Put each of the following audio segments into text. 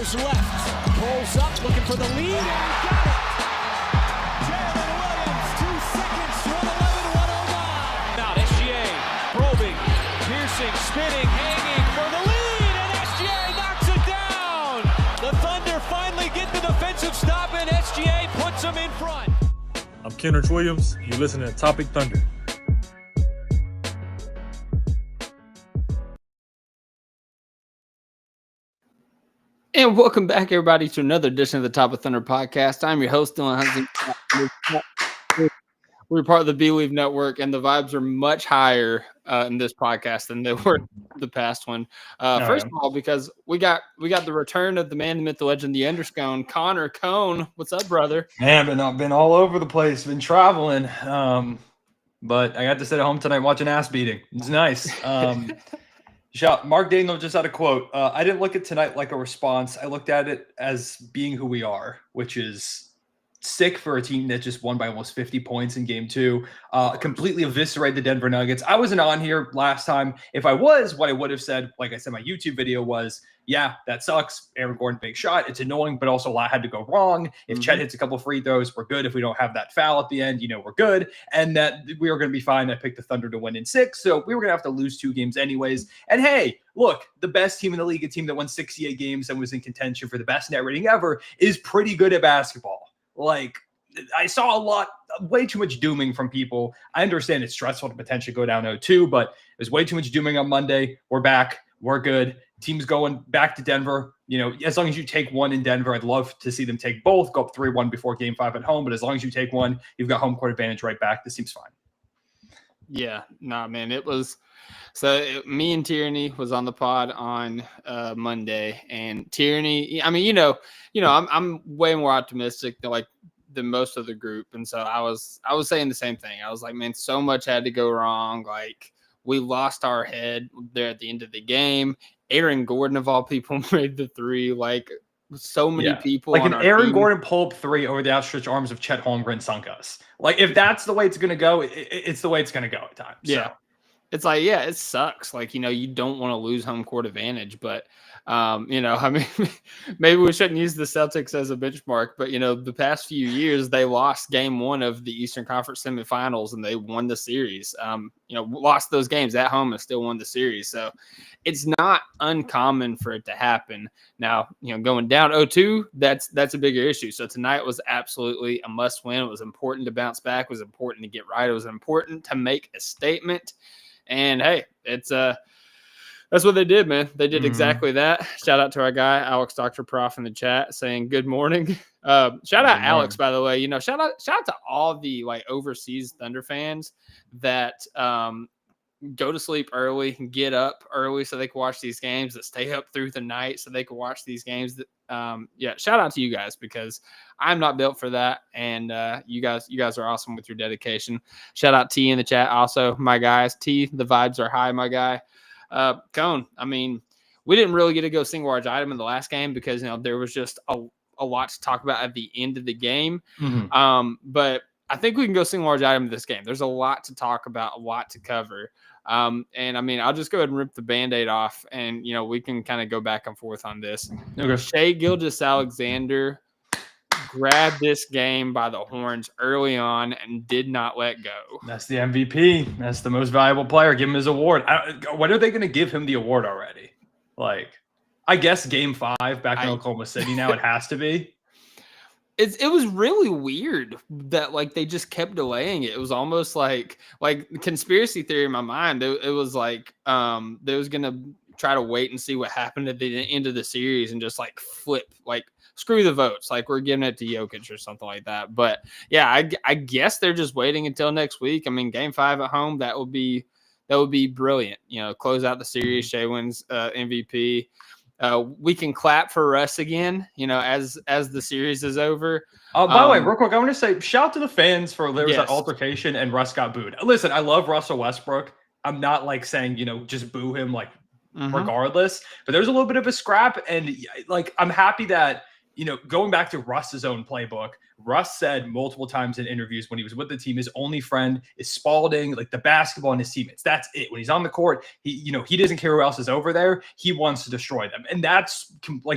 meters left. Pulls up, looking for the lead, and got it. Jaylin Williams, 2 seconds, 1:11.109. Now SGA probing, piercing, spinning, hanging for the lead, and SGA knocks it down. The Thunder finally get the defensive stop, and SGA puts them in front. I'm Jaylin Williams. You're listening to Topic Thunder. And welcome back, everybody, to another edition of the Top of Thunder podcast. I'm your host, Dylan Hunting. We're part of the Believe Network, and the vibes are much higher in this podcast than they were the past one. First of all, because we got the return of the man, the myth, the legend, the Underscone, Connor Cone. What's up, brother? Man, I've been all over the place, been traveling, but I got to sit at home tonight watching ass beating. It's nice. Mark Daniel just had a quote. I didn't look at tonight like a response. I looked at it as being who we are, which is sick for a team that just won by almost 50 points in game 2. Completely eviscerated the Denver Nuggets. I wasn't on here last time. If I was, what I would have said, like I said, my YouTube video was, yeah, that sucks. Aaron Gordon, big shot. It's annoying, but also a lot had to go wrong. If Chet hits a couple free throws, we're good. If we don't have that foul at the end, we're good. And that we were going to be fine. I picked the Thunder to win in 6. So we were going to have to lose 2 games anyways. And hey, look, the best team in the league, a team that won 68 games and was in contention for the best net rating ever, is pretty good at basketball. Like, I saw way too much dooming from people. I understand it's stressful to potentially go down 0-2, but there's way too much dooming on Monday. We're back. We're good. Team's going back to Denver. As long as you take one in Denver, I'd love to see them take both, go up 3-1 before game 5 at home. But as long as you take one, you've got home court advantage right back. This seems fine. Yeah, nah, man, it was. So me and Tierney was on the pod on Monday, and Tierney, I mean, I'm way more optimistic than most of the group, and so I was saying the same thing. I was like, man, so much had to go wrong. Like, we lost our head there at the end of the game. Aaron Gordon, of all people, made the 3. Like, so many people. Like, on an our Aaron team. Gordon pull-up 3 over the outstretched arms of Chet Holmgren sunk us. Like, if that's the way it's going to go, it's the way it's going to go at times. Yeah. So. It's like, yeah, it sucks. Like, you don't want to lose home court advantage, but, I mean, maybe we shouldn't use the Celtics as a benchmark, but, the past few years, they lost game 1 of the Eastern Conference semifinals and they won the series. Lost those games at home and still won the series. So it's not uncommon for it to happen. Now, going down 0-2, that's a bigger issue. So tonight was absolutely a must win. It was important to bounce back. It was important to get right. It was important to make a statement. And hey, it's that's what they did, man. They did exactly that. Shout out to our guy, Alex Dr. Prof in the chat saying good morning. Shout out Alex, by the way. Shout out to all the overseas Thunder fans that go to sleep early, get up early so they can watch these games, that stay up through the night so they can watch these games. Shout out to you guys, because I'm not built for that, and you guys are awesome with your dedication. Shout out T in the chat, also my guys. T, the vibes are high, my guy. Cone, I mean, we didn't really get to go single large item in the last game because there was just a lot to talk about at the end of the game. But I think we can go single large item in this game. There's a lot to talk about, a lot to cover. And I mean, I'll just go ahead and rip the Band-Aid off, and we can kind of go back and forth on this. Okay. Shai Gilgeous-Alexander grabbed this game by the horns early on and did not let go. That's the MVP. That's the most valuable player. Give him his award. When are they going to give him the award already? I guess game 5 back in Oklahoma City now. It has to be. It was really weird that they just kept delaying it. It was almost like conspiracy theory in my mind. It was like they was gonna try to wait and see what happened at the end of the series and just flip, screw the votes, we're giving it to Jokic or something like that. But yeah, I guess they're just waiting until next week. I mean, game 5 at home, that would be brilliant. Close out the series. Shai wins MVP. We can clap for Russ again, as the series is over. By the way, real quick, I want to say shout out to the fans for there was that altercation and Russ got booed. Listen, I love Russell Westbrook. I'm not saying, just boo him regardless. But there's a little bit of a scrap, and I'm happy that going back to Russ's own playbook, Russ said multiple times in interviews when he was with the team, his only friend is Spalding, like the basketball and his teammates. That's it. When he's on the court, he doesn't care who else is over there. He wants to destroy them. And that's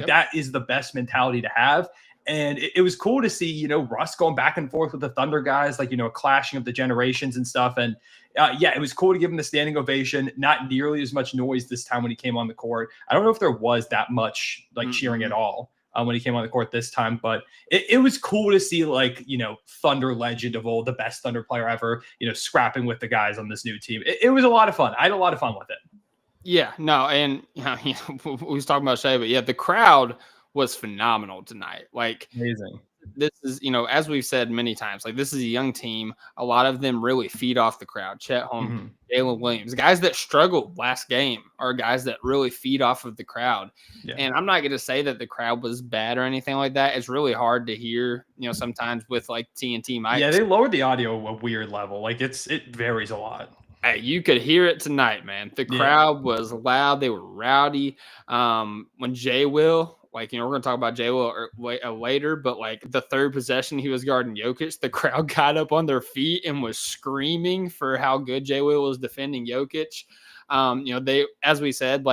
that is the best mentality to have. And it was cool to see, Russ going back and forth with the Thunder guys, like, clashing of the generations and stuff. And it was cool to give him the standing ovation. Not nearly as much noise this time when he came on the court. I don't know if there was that much cheering at all when he came on the court this time, but it was cool to see, Thunder legend of old, the best Thunder player ever, scrapping with the guys on this new team. It was a lot of fun. I had a lot of fun with it. Yeah, no, and we was talking about Shai, but the crowd was phenomenal tonight. Like, amazing. This is, as we've said many times, this is a young team. A lot of them really feed off the crowd. Chet Holmgren, Jalen Williams, guys that struggled last game are guys that really feed off of the crowd. Yeah. And I'm not going to say that the crowd was bad or anything like that. It's really hard to hear, sometimes with TNT mics. Yeah, they lowered the audio a weird level. It varies a lot. Hey, you could hear it tonight, man. The crowd was loud. They were rowdy. When Jay Will, we're going to talk about Jay Will later, but the third possession he was guarding Jokic, the crowd got up on their feet and was screaming for how good Jay Will was defending Jokic. As we said,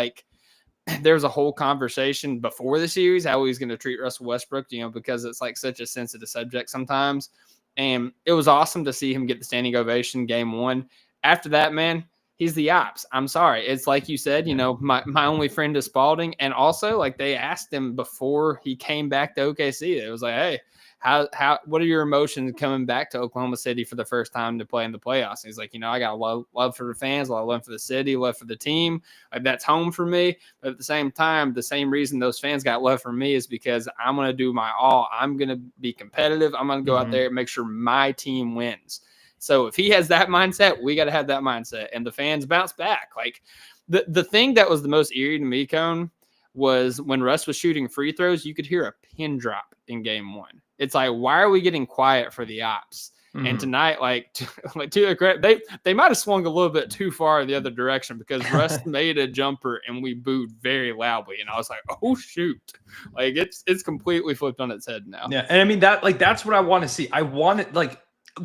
there was a whole conversation before the series how he was going to treat Russell Westbrook, because it's such a sensitive subject sometimes. And it was awesome to see him get the standing ovation game one. After that, man, he's the ops. I'm sorry. It's like you said, my only friend is Spalding. And also, they asked him before he came back to OKC. It was like, hey, what are your emotions coming back to Oklahoma City for the first time to play in the playoffs? And he's like, I got a love for the fans, a lot of love for the city, love for the team. That's home for me. But at the same time, the same reason those fans got love for me is because I'm going to do my all. I'm going to be competitive. I'm going to go out there and make sure my team wins. So if he has that mindset, we got to have that mindset, and the fans bounce back. The thing that was the most eerie to me, Cone, was when Russ was shooting free throws, you could hear a pin drop in game one. It's why are we getting quiet for the ops? And tonight, to their credit, they might have swung a little bit too far in the other direction, because Russ made a jumper and we booed very loudly. And I was like, oh shoot. It's completely flipped on its head now. Yeah. And I mean that's what I want to see. I want it,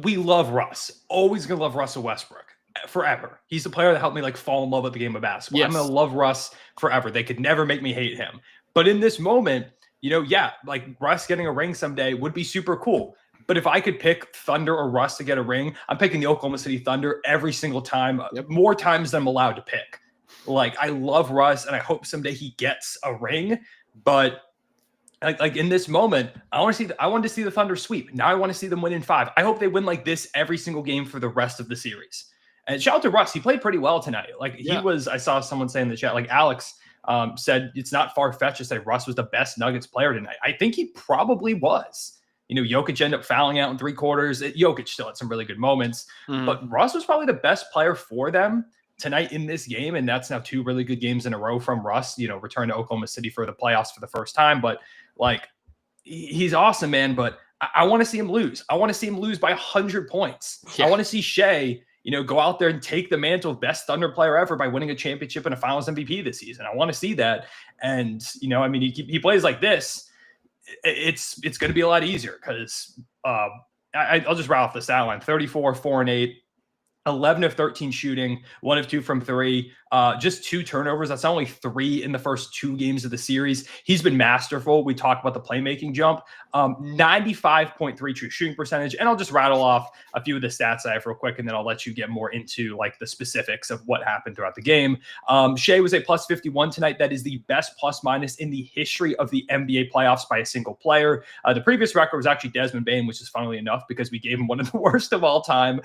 we love Russ. Always going to love Russell Westbrook forever. He's the player that helped me fall in love with the game of basketball. Yes. I'm going to love Russ forever. They could never make me hate him. But in this moment, Russ getting a ring someday would be super cool. But if I could pick Thunder or Russ to get a ring, I'm picking the Oklahoma City Thunder every single time, more times than I'm allowed to pick. I love Russ, and I hope someday he gets a ring. But in this moment, I wanted to see the Thunder sweep. Now I want to see them win in 5. I hope they win this every single game for the rest of the series. And shout out to Russ. He played pretty well tonight. I saw someone say in the chat, Alex said it's not far-fetched to say Russ was the best Nuggets player tonight. I think he probably was. Jokic ended up fouling out in 3 quarters. Jokic still had some really good moments, but Russ was probably the best player for them tonight in this game. And that's now 2 really good games in a row from Russ, return to Oklahoma City for the playoffs for the first time. But he's awesome, man. But I want to see him lose. I want to see him lose by 100 points. Yeah. I want to see Shai, go out there and take the mantle of best Thunder player ever by winning a championship and a Finals MVP this season. I want to see that. And, he plays like this. It's going to be a lot easier because I'll just rattle off the stat line: 34, 4 and 8. 11 of 13 shooting, 1 of 2 from 3, just 2 turnovers. That's only 3 in the first 2 games of the series. He's been masterful. We talked about the playmaking jump, 95.3 true shooting percentage. And I'll just rattle off a few of the stats I have real quick, and then I'll let you get more into the specifics of what happened throughout the game. Shai was a plus 51 tonight. That is the best plus minus in the history of the NBA playoffs by a single player. The previous record was actually Desmond Bane, which is funnily enough because we gave him one of the worst of all time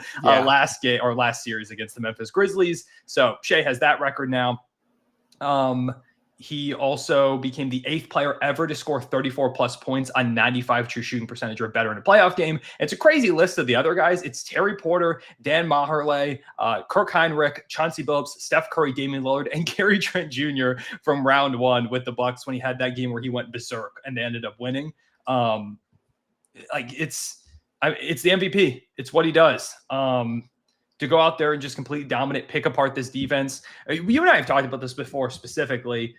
last series against the Memphis Grizzlies. So Shai has that record now. He also became the 8th player ever to score 34 plus points on 95 true shooting percentage or better in a playoff game. It's a crazy list of the other guys. It's Terry Porter, Dan Maherle, Kirk Heinrich, Chauncey Billups, Steph Curry, Damian Lillard, and Gary Trent Jr. from round 1 with the Bucks when he had that game where he went berserk and they ended up winning. It's the MVP. It's what he does. To go out there and just completely dominate, pick apart this defense. You and I have talked about this before specifically.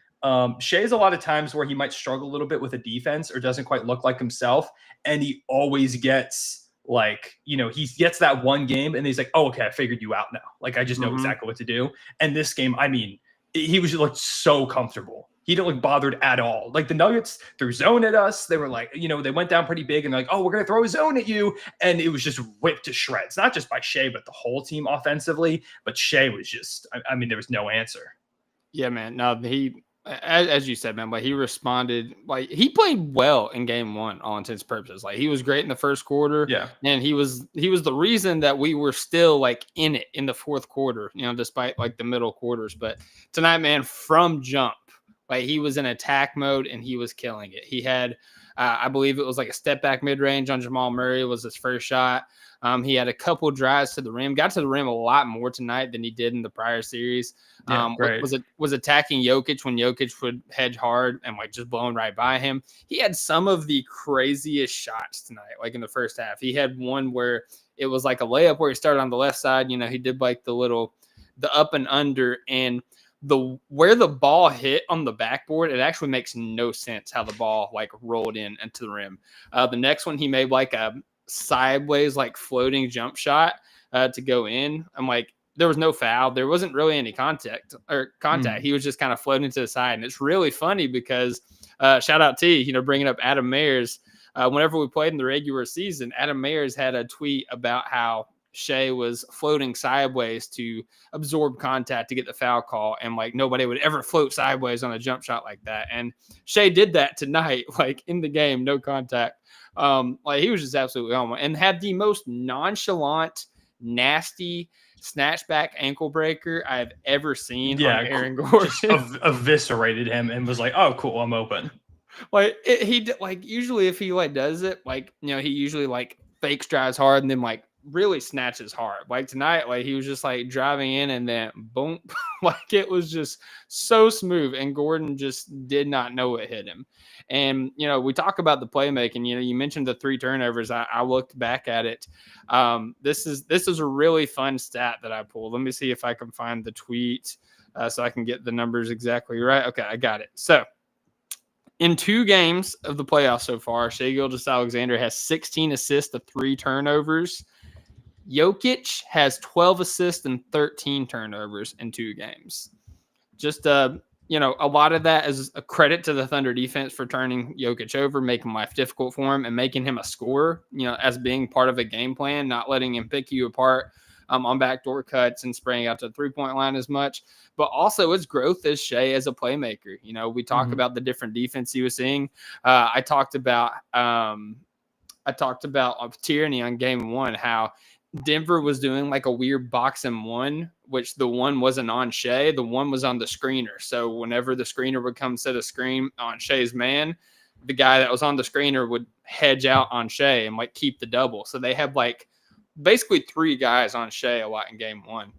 Shai has a lot of times where he might struggle a little bit with a defense or doesn't quite look like himself. And he always gets he gets that one game and he's like, oh, okay, I figured you out now. Like, I just know exactly what to do. And this game, I mean, he was looked so comfortable. He didn't look bothered at all. Like, the Nuggets threw zone at us. They were like, they went down pretty big and they're like, oh, we're going to throw a zone at you. And it was just whipped to shreds, not just by Shai, but the whole team offensively. But Shai was just, I mean, there was no answer. Yeah, man. No, as you said, man, he responded, he played well in game one, all intents and purposes. He was great in the first quarter. Yeah. And he was the reason that we were still in it in the fourth quarter, despite the middle quarters. But tonight, man, from jump, he was in attack mode and he was killing it. He had, I believe it was a step back mid range on Jamal Murray was his first shot. He had a couple drives to the rim, got to the rim a lot more tonight than he did in the prior series. Was attacking Jokic when Jokic would hedge hard and just blowing right by him. He had some of the craziest shots tonight, in the first half. He had one where it was a layup where he started on the left side. He did the up and under, and where the ball hit on the backboard, it actually makes no sense how the ball rolled in into the rim. The next one he made a sideways floating jump shot to go in. I'm there was no foul. There wasn't really any contact. He was just kind of floating to the side. And it's really funny because shout out T, bringing up Adam Mayers. Whenever we played in the regular season, Adam Mayers had a tweet about how Shai was floating sideways to absorb contact to get the foul call. And nobody would ever float sideways on a jump shot like that. And Shai did that tonight, in the game, no contact. He was just absolutely on one and had the most nonchalant, nasty snatchback ankle breaker I've ever seen on Aaron Gordon. Just eviscerated him and was like, oh, cool, I'm open. Usually if he does it, he usually fakes drives hard and then really snatches hard. Tonight, he was just driving in and then boom, it was just so smooth. And Gordon just did not know what hit him. And, we talk about the playmaking, you mentioned the 3 turnovers. I looked back at it. This is a really fun stat that I pulled. Let me see if I can find the tweet so I can get the numbers exactly right. Okay, I got it. So in 2 games of the playoffs so far, Shai Gilgeous-Alexander has 16 assists to 3 turnovers. Jokic has 12 assists and 13 turnovers in 2 games. Just, a lot of that is a credit to the Thunder defense for turning Jokic over, making life difficult for him and making him a scorer, as being part of a game plan, not letting him pick you apart on backdoor cuts and spraying out to the 3-point line as much. But also its growth as Shai as a playmaker. We talk about the different defense he was seeing. I talked about Tierney on game 1, how Denver was doing a weird box and one, which the one wasn't on Shai. The one was on the screener. So whenever the screener would come set a screen on Shai's man, the guy that was on the screener would hedge out on Shai and keep the double. So they had basically 3 guys on Shai a lot in game 1.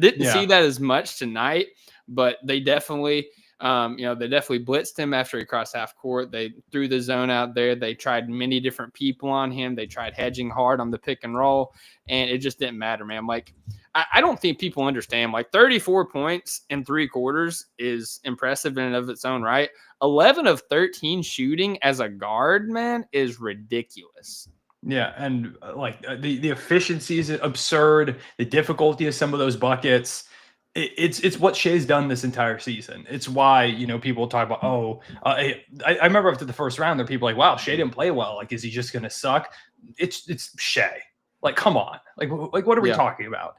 Didn't see that as much tonight, but they definitely blitzed him after he crossed half court. They threw the zone out there. They tried many different people on him. They tried hedging hard on the pick and roll, and it just didn't matter, man. I don't think people understand. 34 points in 3 quarters is impressive in and of its own right. 11 of 13 shooting as a guard, man, is ridiculous. Yeah, and the efficiency is absurd. The difficulty of some of those buckets. It's what Shai's done this entire season. It's why, people talk about, I remember after the first round, there are people wow, Shai didn't play well. Is he just going to suck? It's Shai. Come on. What are we talking about?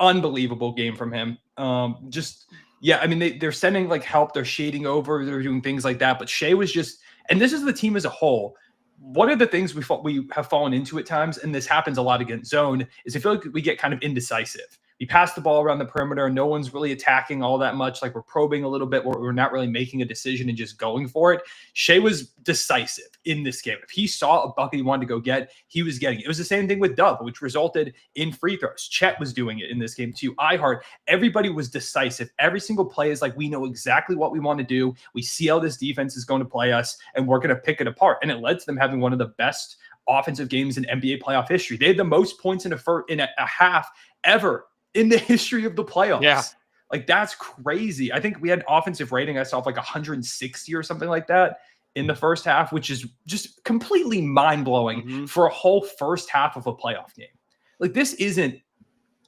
Unbelievable game from him. They're sending help. They're shading over. They're doing things like that. But Shai was just, and this is the team as a whole. One of the things we have fallen into at times, and this happens a lot against zone, is I feel like we get kind of indecisive. We pass the ball around the perimeter. No one's really attacking all that much. We're probing a little bit. We're not really making a decision and just going for it. Shai was decisive in this game. If he saw a bucket he wanted to go get, he was getting it. It was the same thing with Dove, which resulted in free throws. Chet was doing it in this game too. Everybody was decisive. Every single play is we know exactly what we want to do. We see how this defense is going to play us, and we're going to pick it apart. And it led to them having one of the best offensive games in NBA playoff history. They had the most points in a half ever in the history of the playoffs. Yeah. Like, that's crazy. I think we had offensive rating, I saw like 160 or something like that in the first half, which is just completely mind-blowing for a whole first half of a playoff game. Like, this isn't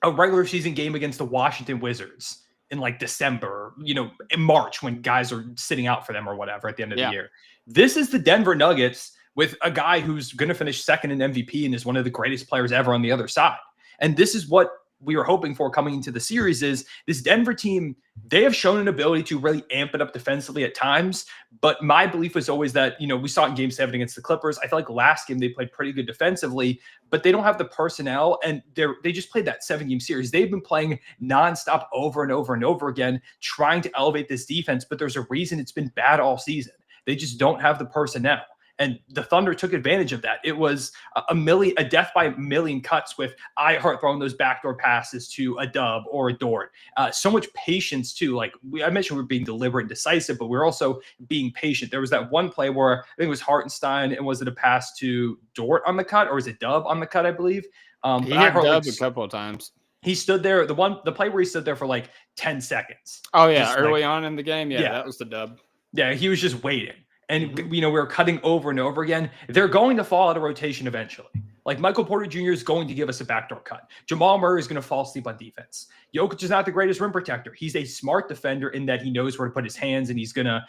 a regular season game against the Washington Wizards in like December, in March when guys are sitting out for them or whatever at the end of the year. This is the Denver Nuggets with a guy who's going to finish second in MVP and is one of the greatest players ever on the other side. And this is what we were hoping for coming into the series. Is this Denver team, they have shown an ability to really amp it up defensively at times. But my belief was always that, we saw it in game 7 against the Clippers. I feel like last game they played pretty good defensively, but they don't have the personnel, and they just played that 7-game series. They've been playing nonstop over and over and over again, trying to elevate this defense, but there's a reason it's been bad all season. They just don't have the personnel. And the Thunder took advantage of that. It was a death by a million cuts with Ihart throwing those backdoor passes to a Dub or a Dort. So much patience too. Like I mentioned, we're being deliberate and decisive, but we're also being patient. There was that one play where I think it was Hartenstein, and was it a pass to Dort on the cut, or was it Dub on the cut? I believe. He hit Dub a couple of times. He stood there. The play where he stood there for like 10 seconds. Oh yeah, early on in the game. Yeah, that was the Dub. Yeah, he was just waiting. And, we were cutting over and over again. They're going to fall out of rotation eventually. Like, Michael Porter Jr. is going to give us a backdoor cut. Jamal Murray is going to fall asleep on defense. Jokic is not the greatest rim protector. He's a smart defender in that he knows where to put his hands, and he's going to,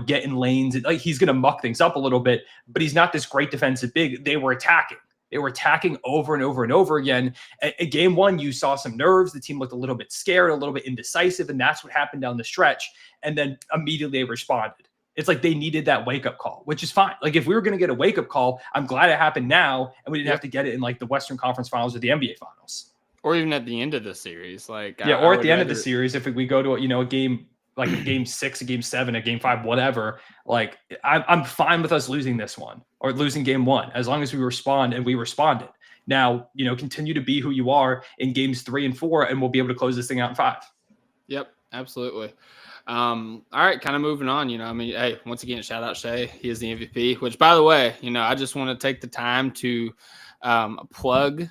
get in lanes. And, he's going to muck things up a little bit, but he's not this great defensive big. They were attacking. They were attacking over and over and over again. At game 1, you saw some nerves. The team looked a little bit scared, a little bit indecisive, and that's what happened down the stretch. And then immediately they responded. It's like they needed that wake-up call, which is fine. Like, if we were going to get a wake-up call, I'm glad it happened now, and we didn't have to get it in, like, the Western Conference Finals or the NBA Finals. Or even at the end of the series. Or at the end of the series, if we go to, a game, like a game 6, a game 7, a game 5, whatever, like, I'm fine with us losing this one or losing game 1, as long as we respond, and we responded. Now, continue to be who you are in games 3 and 4, and we'll be able to close this thing out in 5. Yep, absolutely. All right, kind of moving on, hey, once again, shout out Shai. He is the MVP, which, by the way, I just want to take the time to plug,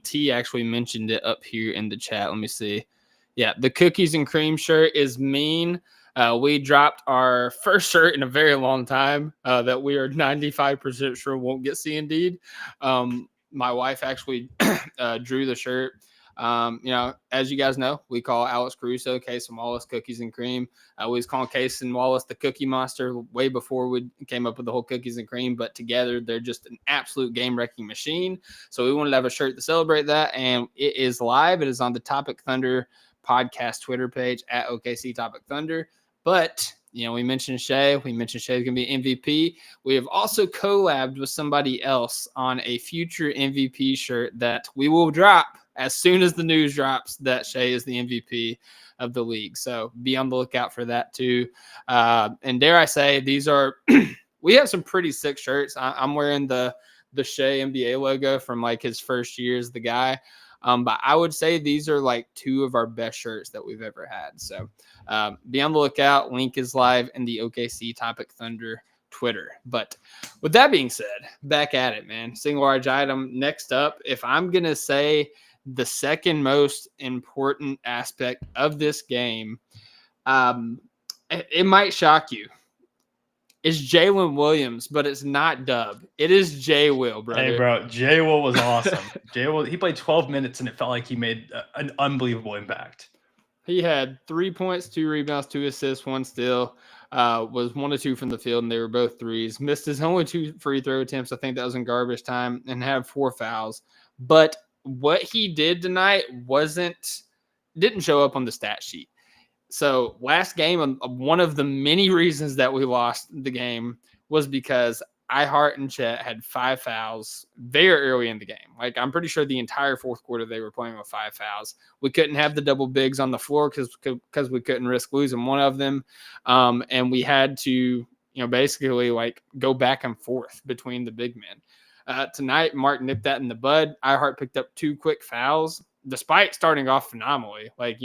T actually mentioned it up here in the chat. Let me see. Yeah, the cookies and cream shirt is mean. We dropped our first shirt in a very long time that we are 95% sure won't get C&D'd. My wife actually drew the shirt. As you guys know, we call Alex Caruso Case and Wallace Cookies and Cream. We was calling Case and Wallace the Cookie Monster way before we came up with the whole cookies and cream, but together they're just an absolute game-wrecking machine. So we wanted to have a shirt to celebrate that, and it is live. It is on the Topic Thunder podcast Twitter page at OKC Topic Thunder. But we mentioned Shai. We mentioned Shai's going to be MVP. We have also collabed with somebody else on a future MVP shirt that we will drop as soon as the news drops that Shai is the MVP of the league. So be on the lookout for that too. And dare I say, these are we have some pretty sick shirts. I'm wearing the Shai NBA logo from like his first year as the guy. But I would say these are like 2 of our best shirts that we've ever had. So be on the lookout. Link is live in the OKC Topic Thunder Twitter. But with that being said, back at it, man. Single large item. Next up, if I'm going to say the second most important aspect of this game, it might shock you. It's Jalen Williams, but it's not Dub. It is J Will, brother. Hey, bro, J Will was awesome. J Will, he played 12 minutes, and it felt like he made an unbelievable impact. He had 3 points, 2 rebounds, 2 assists, 1 steal. Was 1 of 2 from the field, and they were both threes. Missed his only 2 free throw attempts. I think that was in garbage time, and had 4 fouls. But what he did tonight didn't show up on the stat sheet. So last game, one of the many reasons that we lost the game was because Ihart and Chet had 5 fouls very early in the game. Like, I'm pretty sure the entire fourth quarter they were playing with 5 fouls. We couldn't have the double bigs on the floor because we couldn't risk losing one of them. And we had to, basically like go back and forth between the big men. Tonight, Mark nipped that in the bud. Ihart picked up 2 quick fouls, despite starting off phenomenally. Like,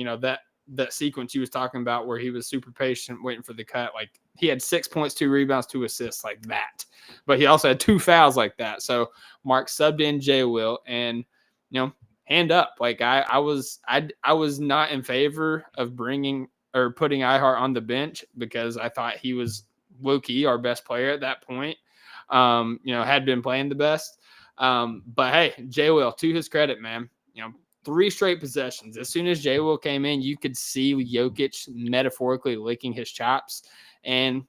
that sequence he was talking about where he was super patient waiting for the cut. Like, he had 6 points, 2 rebounds, 2 assists like that. But he also had 2 fouls like that. So Mark subbed in J Will, and, hand up. Like I was not in favor of bringing or putting Ihart on the bench because I thought he was low-key our best player at that point. Had been playing the best. But hey, J Will, to his credit, man, 3 straight possessions. As soon as J Will came in, you could see Jokic metaphorically licking his chops, and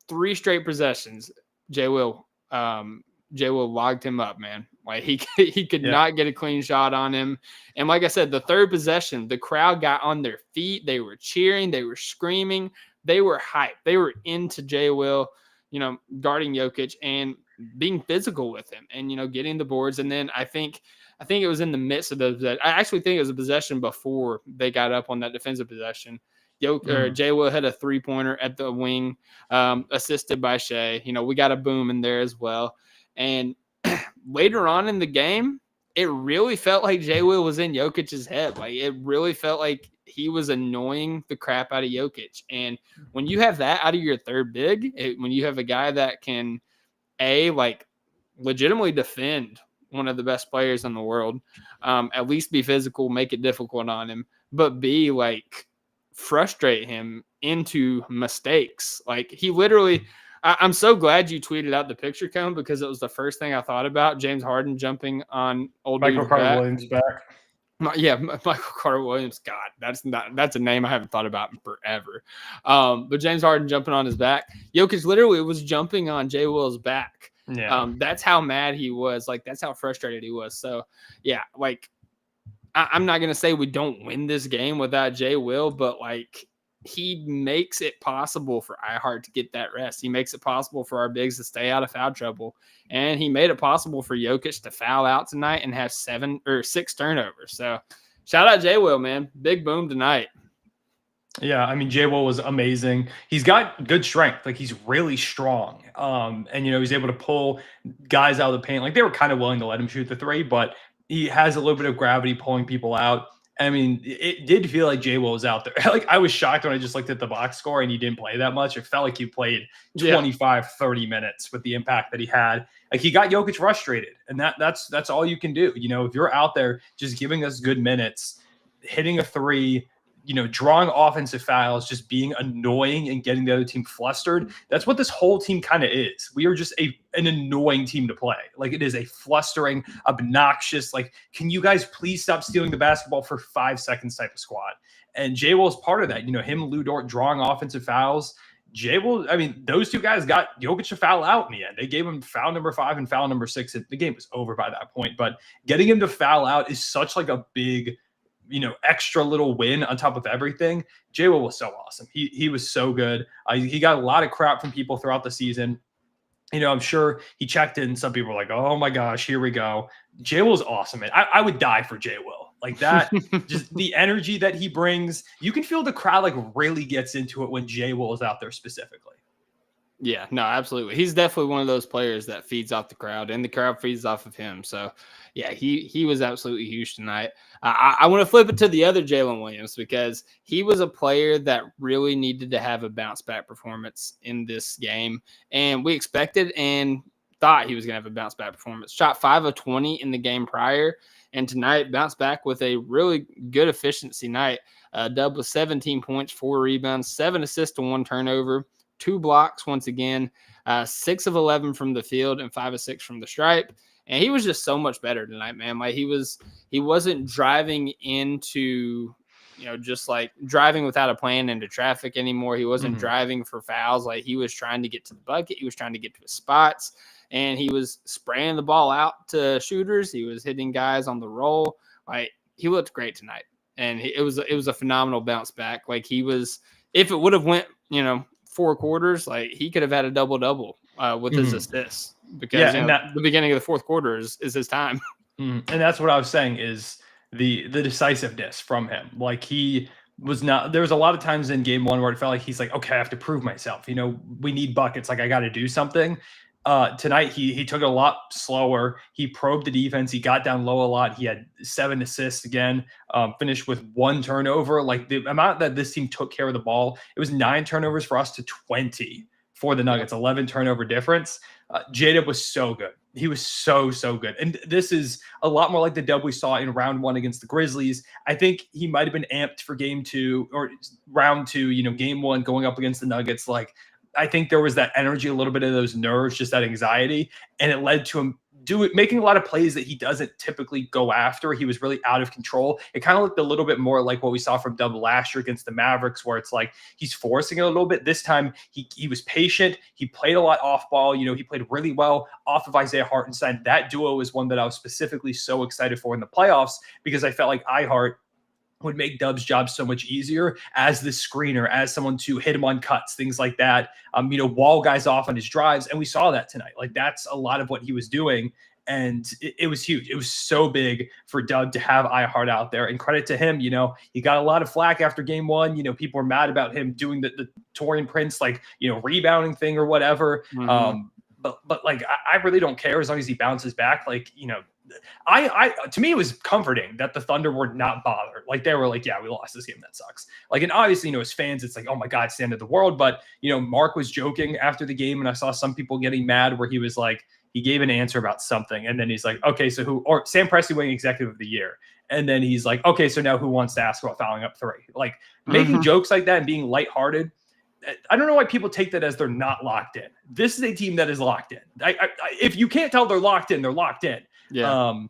3 straight possessions, J Will logged him up, man. Like he could not get a clean shot on him. And like I said, the 3rd possession, the crowd got on their feet. They were cheering. They were screaming. They were hyped. They were into J Will, guarding Jokic and being physical with him and, getting the boards. And then I think it was in the midst of those. I actually think it was a possession before they got up on that defensive possession. J Will had a 3-pointer at the wing, assisted by Shai. We got a boom in there as well. And later on in the game, it really felt like J Will was in Jokic's head. Like it really felt like he was annoying the crap out of Jokic. And when you have that out of your 3rd big, when you have a guy that can legitimately defend one of the best players in the world, at least be physical, make it difficult on him, but B, frustrate him into mistakes. Like he literally, I'm so glad you tweeted out the picture, Cone, because it was the first thing I thought about. James Harden jumping on old Michael dude's Carter back. Williams back. Michael Carter Williams. God, that's a name I haven't thought about in forever. But James Harden jumping on his back. Jokic literally was jumping on J Will's back. Yeah. That's how mad he was. Like that's how frustrated he was. So yeah, I'm not gonna say we don't win this game without J Will, but he makes it possible for Ihart to get that rest. He makes it possible for our bigs to stay out of foul trouble. And he made it possible for Jokic to foul out tonight and have 6 turnovers. So shout out J Will, man. Big boom tonight. Yeah, I mean, J Will was amazing. He's got good strength. He's really strong. And, he's able to pull guys out of the paint. They were kind of willing to let him shoot the 3, but he has a little bit of gravity pulling people out. I mean, it did feel like J Will was out there. I was shocked when I just looked at the box score and he didn't play that much. It felt like he played 25, 30 minutes with the impact that he had. He got Jokic frustrated, and that's all you can do. If you're out there just giving us good minutes, hitting a 3, drawing offensive fouls, just being annoying and getting the other team flustered. That's what this whole team kind of is. We are just an annoying team to play. It is a flustering, obnoxious, can you guys please stop stealing the basketball for 5 seconds type of squad? And J Will is part of that. Him, Lou Dort drawing offensive fouls. J Will, I mean, those 2 guys got Jokic to foul out in the end. They gave him foul number 5 and foul number 6. The game was over by that point. But getting him to foul out is such a big extra little win on top of everything. J Will was so awesome. He was so good. He got a lot of crap from people throughout the season. I'm sure he checked in. Some people were like, oh my gosh, here we go. J Will's awesome. Man. I would die for J Will. That, just the energy that he brings. You can feel the crowd really gets into it when J Will is out there specifically. Yeah, no, absolutely. He's definitely one of those players that feeds off the crowd, and the crowd feeds off of him. So, yeah, he was absolutely huge tonight. I want to flip it to the other Jalen Williams because he was a player that really needed to have a bounce-back performance in this game, and we expected and thought he was going to have a bounce-back performance. Shot 5 of 20 in the game prior, and tonight bounced back with a really good efficiency night. Dub with 17 points, 4 rebounds, 7 assists to 1 turnover. 2 blocks once again, 6 of 11 from the field and 5 of 6 from the stripe. And he was just so much better tonight, man. He wasn't driving into, just driving without a plan into traffic anymore. He wasn't driving for fouls. He was trying to get to the bucket. He was trying to get to his spots, and he was spraying the ball out to shooters. He was hitting guys on the roll. He looked great tonight, and it was a phenomenal bounce back. He was, if it would have went, 4 quarters, he could have had a double-double with his assists because the beginning of the 4th quarter is his time. And that's what I was saying is the decisiveness from him. He was not, there was a lot of times in game 1 where it felt like he's okay, I have to prove myself. We need buckets. I got to do something. Tonight, he took it a lot slower. He probed the defense. He got down low a lot. He had 7 assists again, finished with 1 turnover. The amount that this team took care of the ball, it was 9 turnovers for us to 20 for the Nuggets, 11 turnover difference. J-Dub was so good. He was so good. And this is a lot more like the dub we saw in round 1 against the Grizzlies. I think he might have been amped for game 2 or round 2, game 1 going up against the Nuggets. Like, I think there was that energy, a little bit of those nerves, just that anxiety, and it led to him making a lot of plays that he doesn't typically go after. He was really out of control. It kind of looked a little bit more like what we saw from Dub last year against the Mavericks, where it's like he's forcing it a little bit. This time he was patient. He played a lot off ball. He played really well off of Isaiah Hartenstein. That duo is one that I was specifically so excited for in the playoffs, because I felt like iHeart would make Dub's job so much easier as the screener, as someone to hit him on cuts, things like that. Wall guys off on his drives. And we saw that tonight. Like, that's a lot of what he was doing. And it was huge. It was so big for Dub to have iHeart out there. And credit to him, he got a lot of flack after game 1. People were mad about him doing the Torian Prince, rebounding thing or whatever. Mm-hmm. But I really don't care as long as he bounces back. To me, it was comforting that the Thunder were not bothered. Like, they were like, yeah, we lost this game. That sucks. And obviously, as fans, it's like, oh my God, it's the end of the world. But, Mark was joking after the game, and I saw some people getting mad where he was like, he gave an answer about something. And then he's like, okay, so or Sam Presti winning executive of the year. And then he's like, okay, so now who wants to ask about fouling up 3? Making jokes like that and being lighthearted. I don't know why people take that as they're not locked in. This is a team that is locked in. If you can't tell they're locked in, they're locked in. Yeah.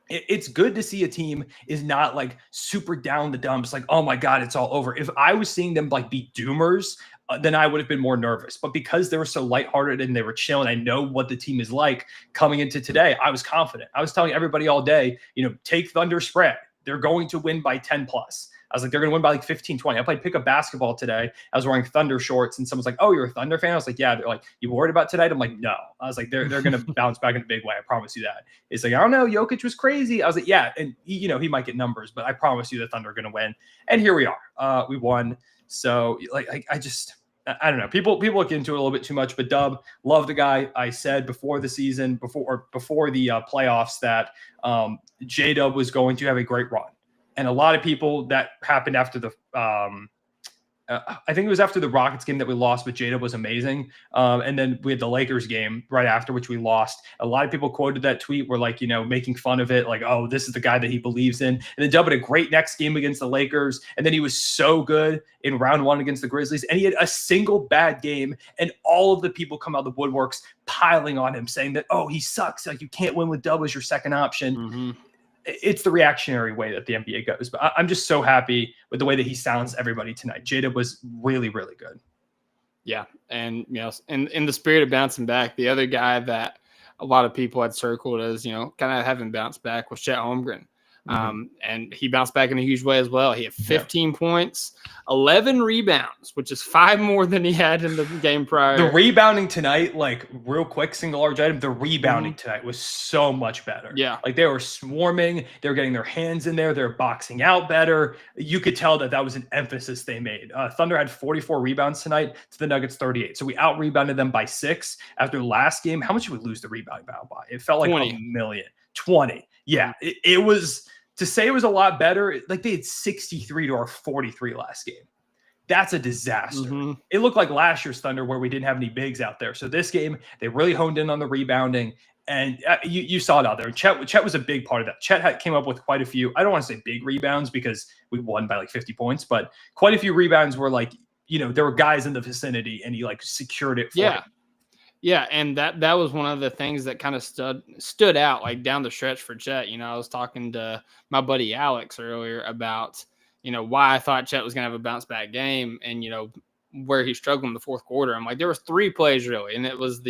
It's good to see a team is not super down the dumps. Oh my God, it's all over. If I was seeing them be doomers, then I would have been more nervous. But because they were so lighthearted and they were chilling, I know what the team is like coming into today. I was confident. I was telling everybody all day, take Thunder spread. They're going to win by 10 plus. I was like, they're going to win by 15, 20. I played pickup basketball today. I was wearing Thunder shorts, and someone's like, oh, you're a Thunder fan? I was like, yeah. They're like, you worried about tonight? I'm like, no. I was like, they're going to bounce back in a big way. I promise you that. It's like, I don't know. Jokic was crazy. I was like, yeah. And he might get numbers, but I promise you the Thunder are going to win. And here we are. We won. So I don't know. People look into it a little bit too much, but Dub, love the guy. I said before the season, before the playoffs, that J-Dub was going to have a great run. And a lot of people, that happened after the I think it was after the Rockets game that we lost, but J-Dub was amazing. And then we had the Lakers game right after, which we lost. A lot of people quoted that tweet, were making fun of it. Oh, this is the guy that he believes in. And then Dub had a great next game against the Lakers. And then he was so good in round 1 against the Grizzlies. And he had a single bad game. And all of the people come out of the woodworks piling on him, saying that, oh, he sucks. You can't win with Dub as your second option. Mm-hmm. It's the reactionary way that the NBA goes. But I'm just so happy with the way that he sounds everybody tonight. J-Dub was really, really good. Yeah. And, in the spirit of bouncing back, the other guy that a lot of people had circled as, kind of having bounced back was Chet Holmgren. Mm-hmm. And he bounced back in a huge way as well. He had 15 points, 11 rebounds, which is 5 more than he had in the game prior. The rebounding tonight, real quick, single large item, the rebounding tonight was so much better. Yeah. They were swarming. They were getting their hands in there. They're boxing out better. You could tell that was an emphasis they made. Thunder had 44 rebounds tonight to the Nuggets 38. So we out-rebounded them by 6. After the last game, how much did we lose the rebounding battle by? It felt like 20. a million. 20. Yeah, it was... To say it was a lot better, they had 63 to our 43 last game. That's a disaster. Mm-hmm. It looked like last year's Thunder where we didn't have any bigs out there. So this game, they really honed in on the rebounding, and you saw it out there. Chet was a big part of that. Chet came up with quite a few, I don't want to say big rebounds because we won by 50 points, but quite a few rebounds where there were guys in the vicinity, and he secured it for him. Yeah, and that was one of the things that kind of stood out down the stretch for Chet. I was talking to my buddy Alex earlier about, why I thought Chet was going to have a bounce back game, and, where he struggled in the fourth quarter. I'm like, there was 3 plays really, and it was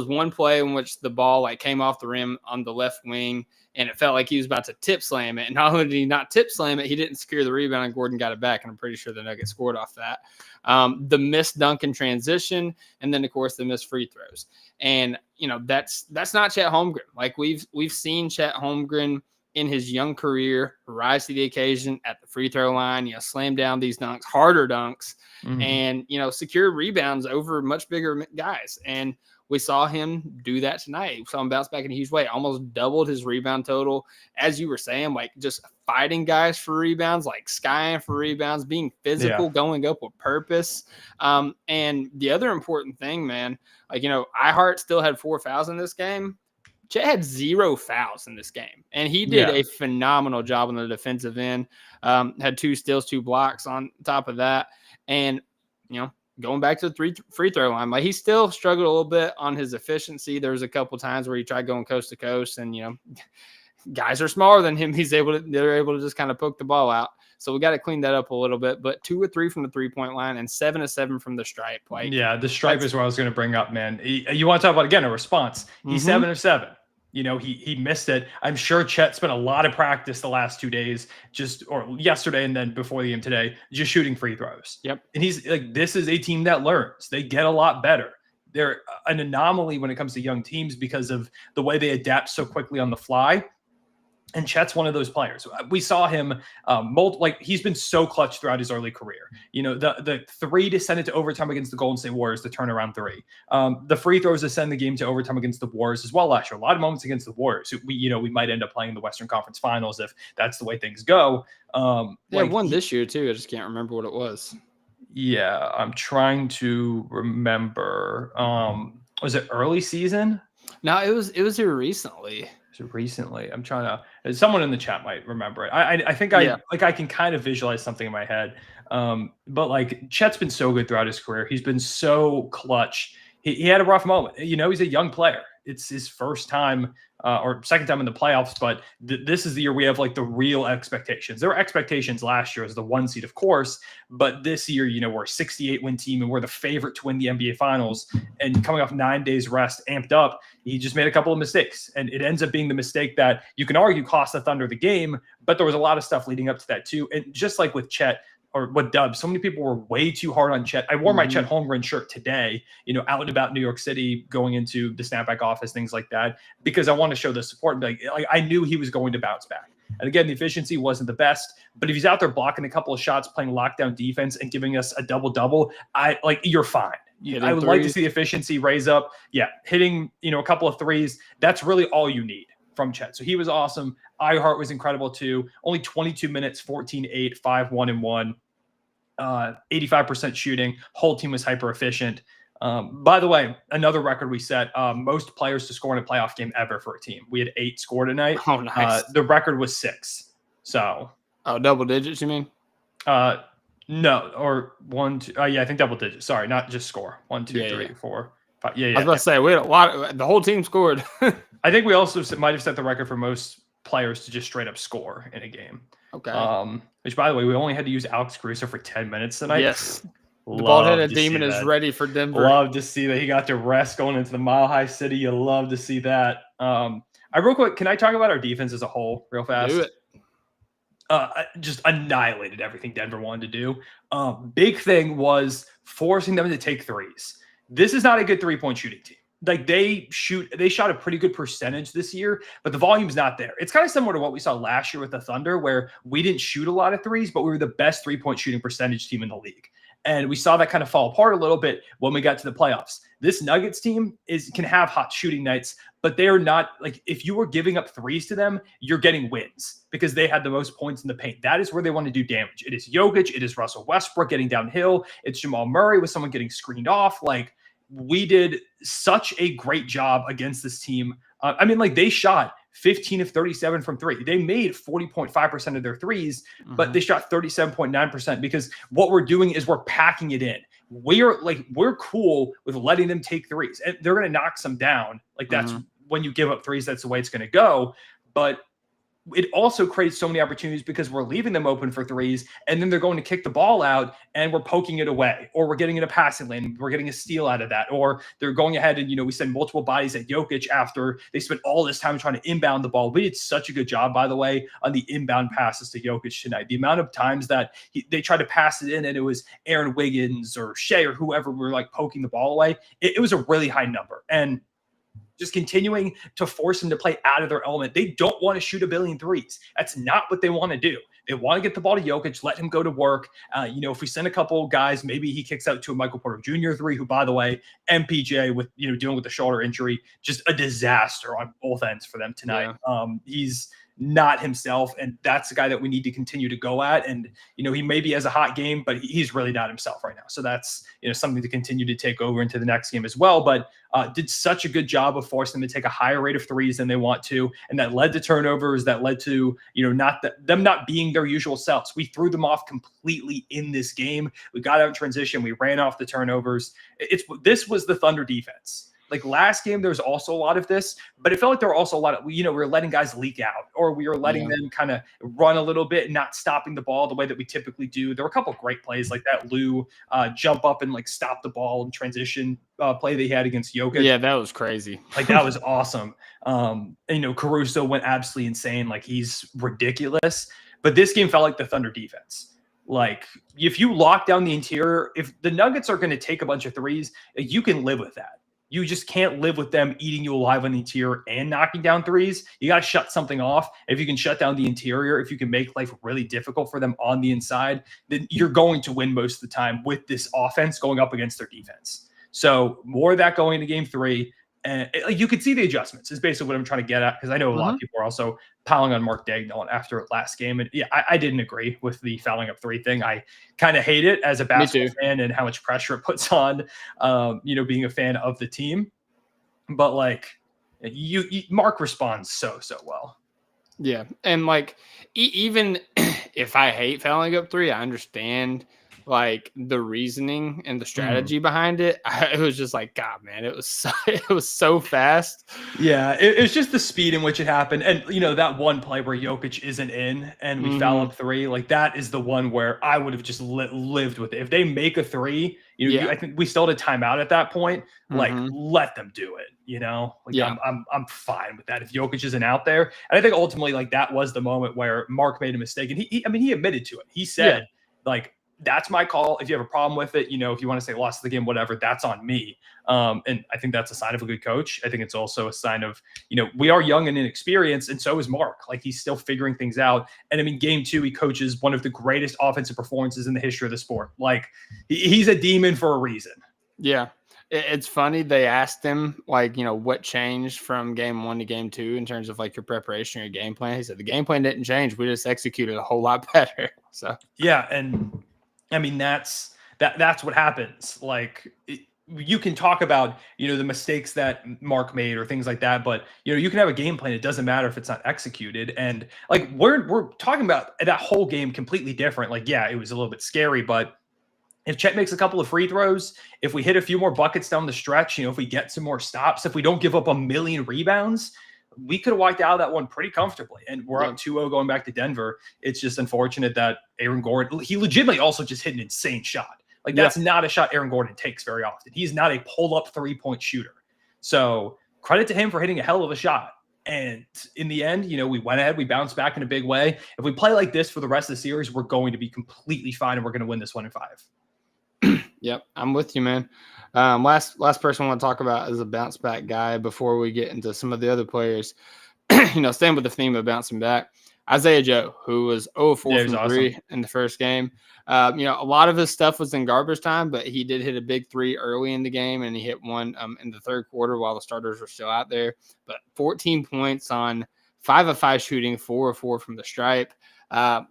one play in which the ball came off the rim on the left wing, and it felt like he was about to tip slam it. And not only did he not tip slam it, he didn't secure the rebound, and Gordon got it back, and I'm pretty sure the Nuggets scored off that. The missed dunk in transition, and then of course the missed free throws. And that's not Chet Holmgren. We've seen Chet Holmgren in his young career rise to the occasion at the free throw line, slam down these dunks, harder dunks, and secure rebounds over much bigger guys. And we saw him do that tonight. We saw him bounce back in a huge way, almost doubled his rebound total. As you were saying, like just fighting guys for rebounds, like skying for rebounds, being physical, going up with purpose. And the other important thing, man, like, iHeart still had 4 fouls in this game. Chet had 0 fouls in this game, and he did a phenomenal job on the defensive end. Had 2 steals, 2 blocks on top of that. And, going back to the free throw line, like he still struggled a little bit on his efficiency. There was a couple times where he tried going coast to coast, and, guys are smaller than him. They're able to just kind of poke the ball out. So we got to clean that up a little bit, but 2 of 3 from the 3-point line and 7 of 7 from the stripe. Like, the stripe is what I was going to bring up, man. You want to talk about, again, a response. He's 7 of 7. He missed it. I'm sure Chet spent a lot of practice the last 2 days, or yesterday and then before the game today, just shooting free throws. Yep. And he's like, this is a team that learns. They get a lot better. They're an anomaly when it comes to young teams because of the way they adapt so quickly on the fly. And Chet's one of those players. We saw him he's been so clutch throughout his early career. The 3 to send it to overtime against the Golden State Warriors, the turnaround 3. The free throws to send the game to overtime against the Warriors as well last year. A lot of moments against the Warriors. We might end up playing the Western Conference Finals if that's the way things go. They won this year too. I just can't remember what it was. Yeah, I'm trying to remember. Was it early season? No, it was here recently. Recently, I'm trying to. Someone in the chat might remember it. I think I can kind of visualize something in my head. But like Chet's been so good throughout his career. He's been so clutch. He had a rough moment. He's a young player. It's his first time or second time in the playoffs, but this is the year we have like the real expectations. There were expectations last year as the 1 seed, of course, but this year, we're a 68 win team and we're the favorite to win the NBA Finals. And coming off 9 days rest, amped up, he just made a couple of mistakes, and it ends up being the mistake that you can argue cost the Thunder the game. But there was a lot of stuff leading up to that too, and just like with Chet. Or what Dubs, so many people were way too hard on Chet. I wore my Chet Holmgren shirt today, out and about New York City, going into the snapback office, things like that, because I want to show the support. And like I knew he was going to bounce back. And again, the efficiency wasn't the best, but if he's out there blocking a couple of shots, playing lockdown defense, and giving us a double-double, you're fine. I would like to see the efficiency raise up. Yeah, hitting a couple of threes. That's really all you need from Chet. So he was awesome. iHeart was incredible too. Only 22 minutes, 14-8, 5-1-1. 85% shooting. Whole team was hyper efficient. By the way, another record we set, most players to score in a playoff game ever for a team. We had 8 score tonight. Oh, nice. The record was 6. So. Oh, double digits, you mean? No, or 1, 2. I think double digits. Sorry, not just score. 1, 2, 3, 4, 5. Yeah. I was about to say, we had a lot. The whole team scored. I think we also might have set the record for most players to just straight up score in a game. Okay. Which, by the way, we only had to use Alex Caruso for 10 minutes tonight. Yes. The bald-headed demon is ready for Denver. Love to see that he got to rest going into the Mile High City. You love to see that. Real quick, can I talk about our defense as a whole real fast? Do it. Just annihilated everything Denver wanted to do. Big thing was forcing them to take threes. This is not a good three-point shooting team. Like they shot a pretty good percentage this year, but the volume's not there. It's kind of similar to what we saw last year with the Thunder, where we didn't shoot a lot of threes, but we were the best 3-point shooting percentage team in the league. And we saw that kind of fall apart a little bit when we got to the playoffs. This Nuggets team can have hot shooting nights, but they are not like, if you were giving up threes to them, you're getting wins because they had the most points in the paint. That is where they want to do damage. It is Jokic. It is Russell Westbrook getting downhill. It's Jamal Murray with someone getting screened off. Like, we did such a great job against this team. They shot 15 of 37 from 3. They made 40.5% of their threes, but they shot 37.9% because what we're doing is we're packing it in. We're cool with letting them take threes, and they're going to knock some down. Like that's when you give up threes, that's the way it's going to go. But it also creates so many opportunities because we're leaving them open for threes, and then they're going to kick the ball out and we're poking it away, or we're getting in a passing lane. We're getting a steal out of that, or they're going ahead and, we send multiple bodies at Jokic after they spent all this time trying to inbound the ball. We did such a good job, by the way, on the inbound passes to Jokic tonight. The amount of times that they tried to pass it in and it was Aaron Wiggins or Shai or whoever were like poking the ball away. It was a really high number. And just continuing to force them to play out of their element. They don't want to shoot a billion threes. That's not what they want to do. They want to get the ball to Jokic, let him go to work. If we send a couple guys, maybe he kicks out to a Michael Porter Jr. three, who, by the way, MPJ with, dealing with the shoulder injury, just a disaster on both ends for them tonight. Yeah. He's not himself, and that's the guy that we need to continue to go at. And he maybe has a hot game, but he's really not himself right now. So that's something to continue to take over into the next game as well. But did such a good job of forcing them to take a higher rate of threes than they want to, and that led to turnovers. That led to them not being their usual selves. We threw them off completely in this game. We got out in transition. We ran off the turnovers. This was the Thunder defense. Like last game, there was also a lot of this, but it felt like there were also a lot of, we were letting guys leak out, or we were letting them kind of run a little bit, not stopping the ball the way that we typically do. There were a couple of great plays like that Lou jump up and like stop the ball and transition play they had against Jokic. Yeah, that was crazy. Like that was awesome. Caruso went absolutely insane. Like he's ridiculous. But this game felt like the Thunder defense. Like if you lock down the interior, if the Nuggets are going to take a bunch of threes, you can live with that. You just can't live with them eating you alive on the interior and knocking down threes. You got to shut something off. If you can shut down the interior, if you can make life really difficult for them on the inside, then you're going to win most of the time with this offense going up against their defense. So more of that going into game 3. And you could see the adjustments is basically what I'm trying to get at, because I know a lot of people are also piling on Mark Daigneault after last game. And yeah, I didn't agree with the fouling up 3 thing. I kind of hate it as a basketball fan and how much pressure it puts on, being a fan of the team. But like Mark responds so well. Yeah. And like, even if I hate fouling up 3, I understand like the reasoning and the strategy behind it. It was just like, God, man, it was so fast. Yeah, it's just the speed in which it happened. And, that one play where Jokic isn't in and we foul up 3, like that is the one where I would have just lived with it. If they make a 3, I think we still had a timeout at that point. Like, let them do it, I'm fine with that if Jokic isn't out there. And I think ultimately, like, that was the moment where Mark made a mistake. And he admitted to it. He said, like, that's my call. If you have a problem with it, if you want to say lost the game, whatever, that's on me. And I think that's a sign of a good coach. I think it's also a sign of, we are young and inexperienced, and so is Mark. Like he's still figuring things out. And I mean, game 2, he coaches one of the greatest offensive performances in the history of the sport. Like he's a demon for a reason. Yeah. It's funny. They asked him like, what changed from game 1 to game 2 in terms of like your preparation or your game plan. He said the game plan didn't change. We just executed a whole lot better. So yeah. And I mean, that's what happens. Like you can talk about, the mistakes that Mark made or things like that, but you can have a game plan. It doesn't matter if it's not executed. And like, we're talking about that whole game completely different. Like, yeah, it was a little bit scary, but if Chet makes a couple of free throws, if we hit a few more buckets down the stretch, if we get some more stops, if we don't give up a million rebounds, we could have wiped out that one pretty comfortably. And we're up 2-0 going back to Denver. It's just unfortunate that Aaron Gordon, he legitimately also just hit an insane shot. Like that's not a shot Aaron Gordon takes very often. He's not a pull-up 3-point shooter. So credit to him for hitting a hell of a shot. And in the end, we went ahead, we bounced back in a big way. If we play like this for the rest of the series, we're going to be completely fine and we're going to win this 1 in 5. Yep, I'm with you, man. Last person I want to talk about is a bounce back guy before we get into some of the other players. Staying with the theme of bouncing back, Isaiah Joe, who was 0-4 from 3 in the first game. A lot of his stuff was in garbage time, but he did hit a big 3 early in the game, and he hit one in the third quarter while the starters were still out there. But 14 points on 5 of 5 shooting, 4 of 4 from the stripe. The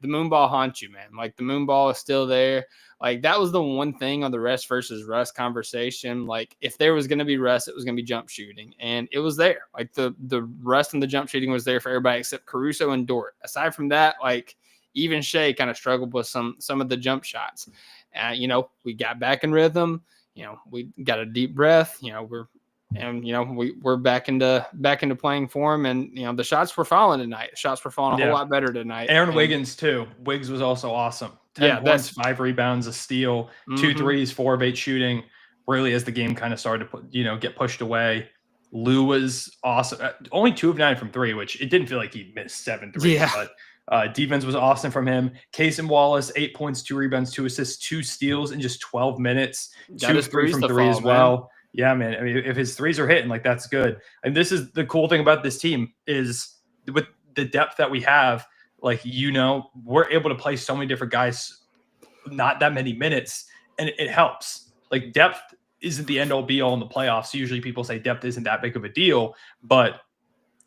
moon ball haunts you, man. Like the moon ball is still there. Like that was the one thing on the rest versus rust conversation. Like if there was going to be rust, it was going to be jump shooting, and it was there. Like the rust and the jump shooting was there for everybody except Caruso and Dort. Aside from that, like even Shai kind of struggled with some of the jump shots. We got back in rhythm. We got a deep breath. We're back into playing form, and the shots were falling tonight. The shots were falling a whole lot better tonight. Aaron Wiggins too. Wiggs was also awesome. 10 points, 5 rebounds, a steal, 2 threes, 4 of 8 shooting. Really, as the game kind of started to get pushed away, Lou was awesome. Only 2 of 9 from 3, which it didn't feel like he missed 7 threes. Yeah. But defense was awesome from him. Casey Wallace, 8 points, 2 rebounds, 2 assists, 2 steals in just 12 minutes. 2 of 3 from 3 as well. Man. Yeah, man. I mean, if his threes are hitting, like that's good. And this is the cool thing about this team is with the depth that we have. like, we're able to play so many different guys, not that many minutes, and it helps. Like, depth isn't the end all be all in the playoffs. Usually people say depth isn't that big of a deal, but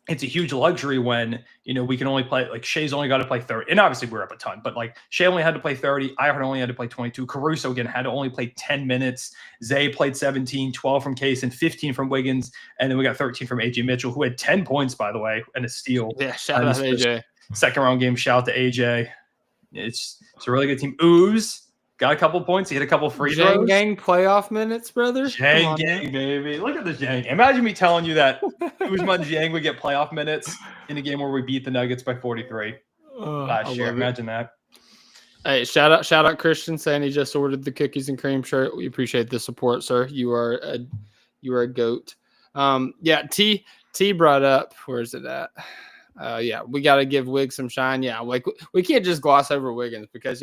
it's a huge luxury when, we can only play, like, Shai's only got to play 30. And obviously we're up a ton, but like Shai only had to play 30. Ihart only had to play 22. Caruso, again, had to only play 10 minutes. Zay played 17, 12 from Case and 15 from Wiggins. And then we got 13 from AJ Mitchell, who had 10 points, by the way, and a steal. Yeah, shout out AJ. Second round game, shout out to AJ. It's a really good team. Ooze got a couple points. He hit a couple free throws. Gang playoff minutes, brother. Jang gang, baby. Look at the Jang. Imagine me telling you that Usman Jang would get playoff minutes in a game where we beat the Nuggets by 43 last year. Imagine that. Hey, shout out Christian saying he just ordered the cookies and cream shirt. We appreciate the support, sir. You are a goat. Yeah, T brought up, where's it at? Yeah, we got to give Wiggs some shine. Yeah, like we can't just gloss over Wiggins because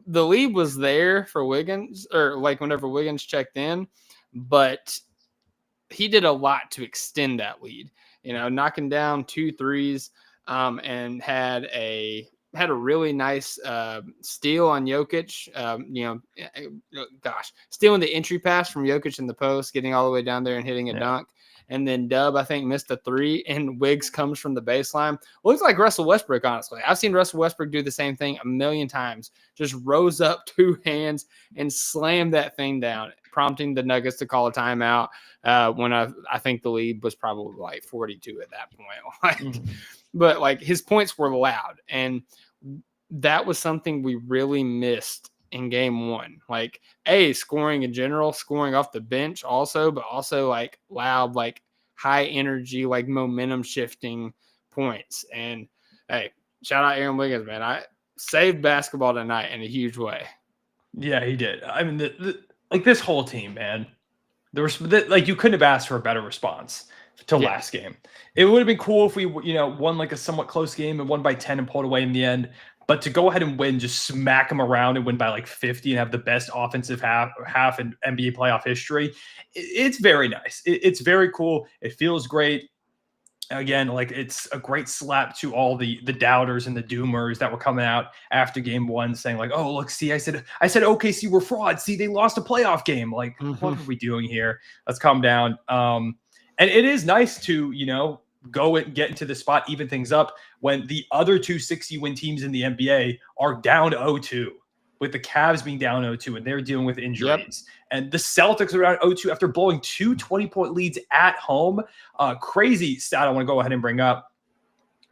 the lead was there for Wiggins, or like whenever Wiggins checked in, but he did a lot to extend that lead. Knocking down 2 threes, and had a really nice steal on Jokic. Stealing the entry pass from Jokic in the post, getting all the way down there and hitting a dunk. And then Dub, I think, missed a 3, and Wiggs comes from the baseline. Looks like Russell Westbrook, honestly. I've seen Russell Westbrook do the same thing a million times. Just rose up 2 hands and slammed that thing down, prompting the Nuggets to call a timeout when I think the lead was probably like 42 at that point. But like his points were loud, and that was something we really missed in game 1. Like scoring in general, scoring off the bench also, but also like loud, like high energy, like momentum shifting points. And hey, shout out Aaron Wiggins, man. I saved basketball tonight in a huge way. Yeah, he did. I mean, like this whole team, man, like you couldn't have asked for a better response to last game. It would have been cool if we, won like a somewhat close game and won by 10 and pulled away in the end. But to go ahead and win, just smack them around and win by like 50 and have the best offensive half in NBA playoff history, it's very nice. It's very cool. It feels great. Again, like it's a great slap to all the doubters and the doomers that were coming out after game 1 saying like, oh, look, see, I said OKC were frauds. See, they lost a playoff game. Like, what are we doing here? Let's calm down. And it is nice to, go and get into the spot, even things up when the other 2 60-win teams in the NBA are down 0-2, with the Cavs being down 0-2 and they're dealing with injuries. And the Celtics are down 0-2 after blowing 2 20-point leads at home. Crazy stat I want to go ahead and bring up.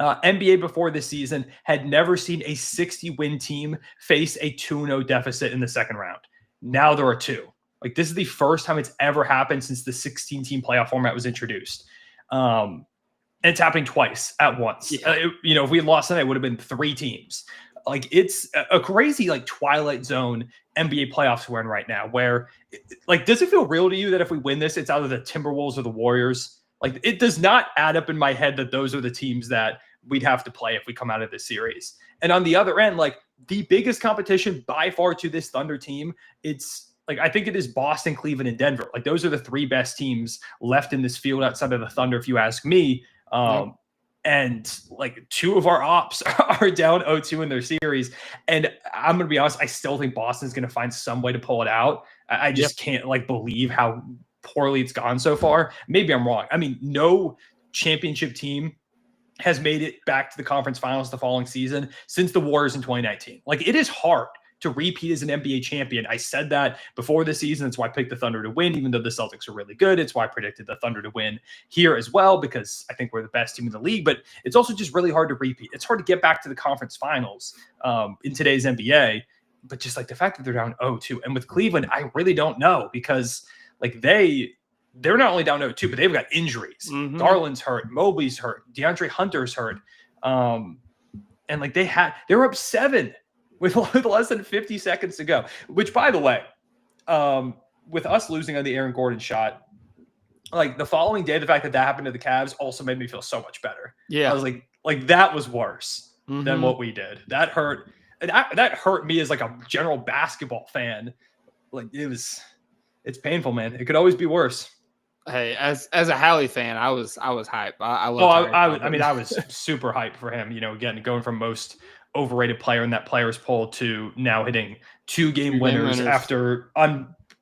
NBA before this season had never seen a 60-win team face a 2-0 deficit in the second round. Now there are 2. Like, this is the first time it's ever happened since the 16-team playoff format was introduced. And it's happening twice at once. If we had lost tonight, it would have been 3 teams. Like, it's a crazy, like, Twilight Zone NBA playoffs we're in right now, where, like, does it feel real to you that if we win this, it's either the Timberwolves or the Warriors? Like, it does not add up in my head that those are the teams that we'd have to play if we come out of this series. And on the other end, like, the biggest competition by far to this Thunder team, it's, like, I think it is Boston, Cleveland, and Denver. Like, those are the 3 best teams left in this field outside of the Thunder, if you ask me. And like 2 of our ops are down 0-2 in their series. And I'm going to be honest, I still think Boston's going to find some way to pull it out. I just can't like believe how poorly it's gone so far. Maybe I'm wrong. I mean, no championship team has made it back to the conference finals the following season since the Warriors in 2019. Like, it is hard to repeat as an NBA champion. I said that before the season. That's why I picked the Thunder to win, even though the Celtics are really good. It's why I predicted the Thunder to win here as well, because I think we're the best team in the league. But it's also just really hard to repeat. It's hard to get back to the conference finals in today's NBA. But just like the fact that they're down 0-2. And with Cleveland, I really don't know, because like they're not only down 0-2, but they've got injuries. Garland's hurt, Mobley's hurt, DeAndre Hunter's hurt. And like they were up 7 with less than 50 seconds to go, which, by the way, with us losing on the Aaron Gordon shot, like the following day, the fact that happened to the Cavs also made me feel so much better. Yeah. I was like that was worse than what we did. That hurt. And that hurt me as like a general basketball fan. Like it's painful, man. It could always be worse. Hey, as a Hallie fan, I was hype. I Oh, love. I mean, I was super hyped for him. Again, going from most overrated player in that players poll to now hitting 2-game winners after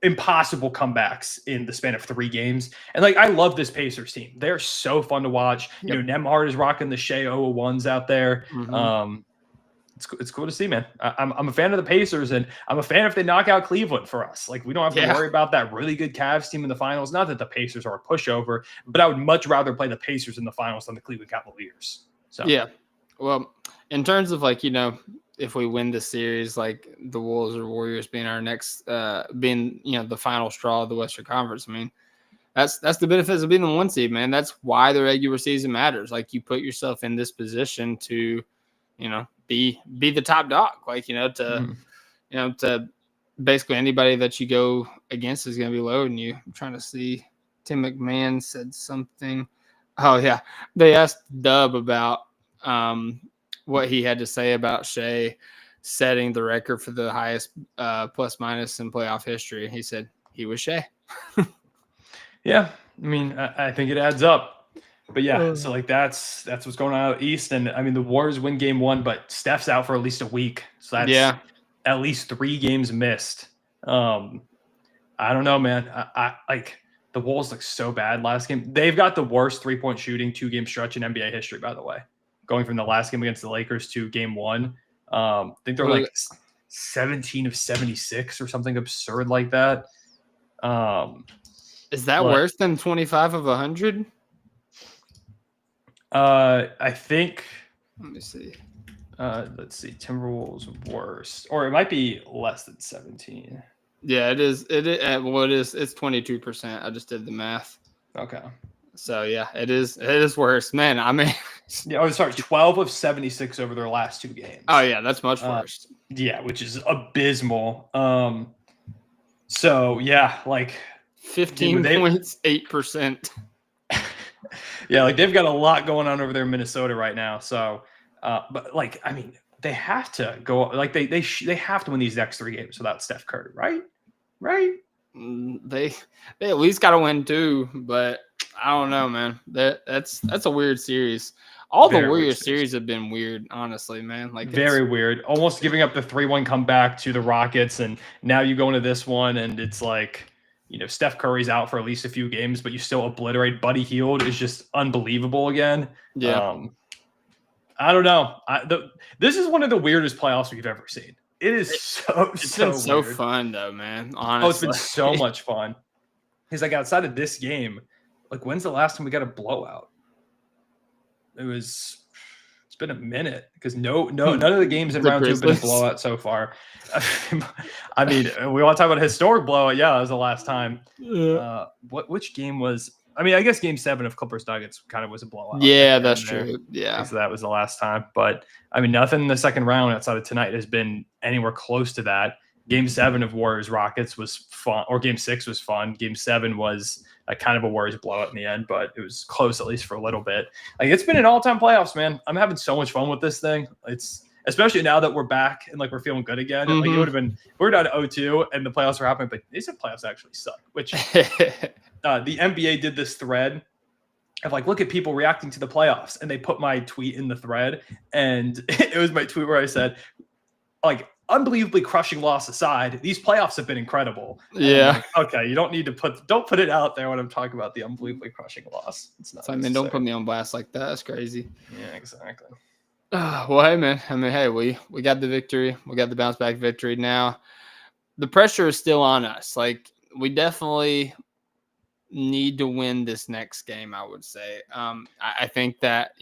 impossible comebacks in the span of 3 games. And I love this Pacers team. They're so fun to watch. Yep. Nembhard is rocking the Shea 001s out there. Mm-hmm. It's cool to see, man. I'm a fan of the Pacers, and I'm a fan if they knock out Cleveland for us. We don't have to worry about that really good Cavs team in the finals. Not that the Pacers are a pushover, but I would much rather play the Pacers in the finals than the Cleveland Cavaliers. So yeah, well, in terms of if we win the series, the Wolves or Warriors being our next, being the final straw of the Western Conference. I mean, that's the benefits of being the 1 seed, man. That's why the regular season matters. You put yourself in this position to, be the top dog. To basically anybody that you go against is going to be lower than you. I'm trying to see. Tim McMahon said something. Oh yeah, they asked Dub about what he had to say about Shai setting the record for the highest plus minus in playoff history. He said he was Shai. Yeah, I mean, I think it adds up. But yeah, so that's what's going on out East. And I mean, the Warriors win game 1, but Steph's out for at least a week. So that's at least 3 games missed. I don't know, man. I the Wolves look so bad last game. They've got the worst 3-point shooting 2-game stretch in NBA history, by the way. Going from the last game against the Lakers to game 1. I think they're 17 of 76 or something absurd like that. Is that worse than 25 of 100? I think. Let me see. Let's see. Timberwolves worst, or it might be less than 17. Yeah, it is. It is. It's 22%. I just did the math. Okay. So yeah, it is. It is worse, man. I mean, yeah. Oh, sorry. 12 of 76 over their last 2 games. Oh yeah, that's much worse. Yeah, which is abysmal. So yeah, 15 points, 8%. Yeah, they've got a lot going on over there in Minnesota right now. So, but I mean, they have to go. They have to win these next 3 games without Steph Curry, right? Right? They at least got to win 2, but I don't know, man. That's a weird series. All the Warriors series have been weird, honestly, man. Very weird. Almost giving up the 3-1 comeback to the Rockets, and now you go into this one, and it's Steph Curry's out for at least a few games, but you still obliterate. Buddy Hield is just unbelievable again. Yeah. I don't know. This is one of the weirdest playoffs we've ever seen. It is It's been so fun, though, man. Honestly. Oh, it's been so much fun. Because outside of this game, when's the last time we got a blowout? It's been a minute because none of the games in round 2 have been a blowout so far. I mean, we want to talk about a historic blowout. Yeah, that was the last time. Which game was? I mean, I guess game 7 of Clippers Nuggets kind of was a blowout. Yeah, that's true. Yeah, so that was the last time. But I mean, nothing in the second round outside of tonight has been anywhere close to that. Game 7 of Warriors Rockets was fun, or game 6 was fun. Game 7 was kind of a Warriors blowout in the end, but it was close at least for a little bit. It's been an all-time playoffs, man. I'm having so much fun with this thing. It's especially now that we're back and we're feeling good again. Mm-hmm. It would have been we're down to 0-2 and the playoffs are happening, but these playoffs actually suck. Which the NBA did this thread of look at people reacting to the playoffs, and they put my tweet in the thread, and it was my tweet where I said unbelievably crushing loss aside, these playoffs have been incredible. Yeah. Okay, you don't need to don't put it out there when I'm talking about the unbelievably crushing loss. It's not. I mean, don't put me on blast like that. That's crazy. Yeah, exactly. Well, hey, man. I mean, hey, we got the victory. We got the bounce back victory. Now, the pressure is still on us. We definitely need to win this next game, I would say. I think that,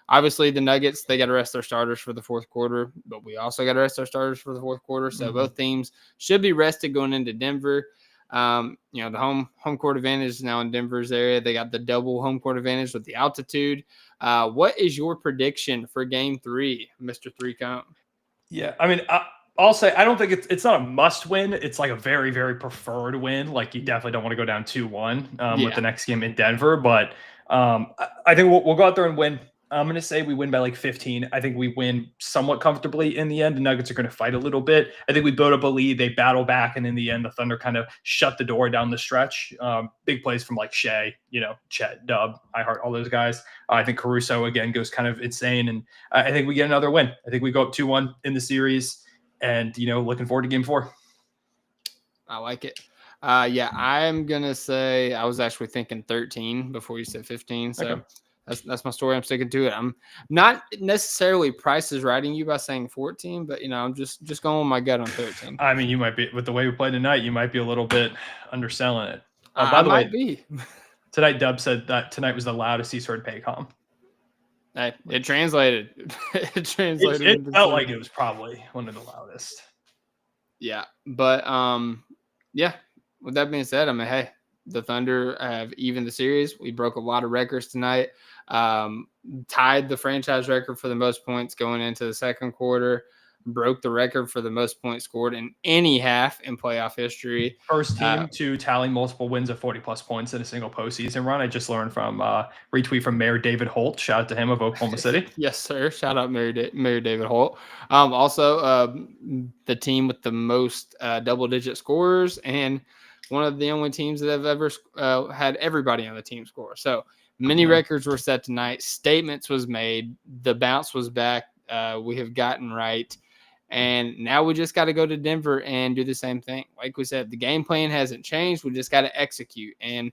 obviously the Nuggets, they got to rest their starters for the 4th quarter, but we also got to rest our starters for the 4th quarter. So both teams should be rested going into Denver. The home court advantage is now in Denver's area. They got the double home court advantage with the altitude. What is your prediction for game 3, Mr. 3 Count? Yeah, I mean, I'll say I don't think it's not a must win. It's a very, very preferred win. You definitely don't want to go down 2-1 with the next game in Denver. But I think we'll go out there and win. I'm going to say we win by like 15. I think we win somewhat comfortably in the end. The Nuggets are going to fight a little bit. I think we build up a lead. They battle back. And in the end, the Thunder kind of shut the door down the stretch. Big plays from like Shai, Chet, Dub, I heart all those guys. I think Caruso, again, goes kind of insane. And I think we get another win. I think we go up 2-1 in the series. And, looking forward to game 4. I like it. Yeah, I'm going to say I was actually thinking 13 before you said 15. So. Okay. That's my story. I'm sticking to it. I'm not necessarily Price is writing you by saying 14, but I'm just going with my gut on 13. I mean, you might be with the way we played tonight. You might be a little bit underselling it. By the way, tonight Dub said that tonight was the loudest he's heard Paycom. Hey, it translated. It It felt like it was probably one of the loudest. Yeah, but yeah. With that being said, I mean, hey, the Thunder have evened the series. We broke a lot of records tonight. Tied the franchise record for the most points going into the second quarter. Broke the record for the most points scored in any half in playoff history. First team to tally multiple wins of 40-plus points in a single postseason run. I just learned from retweet from Mayor David Holt. Shout out to him of Oklahoma City. Yes, sir. Shout out Mayor David Holt. Also, the team with the most double-digit scorers and one of the only teams that have ever had everybody on the team score. So many records were set tonight. Statements was made. The bounce was back. We have gotten right. And now we just got to go to Denver and do the same thing. Like we said, the game plan hasn't changed. We just got to execute. And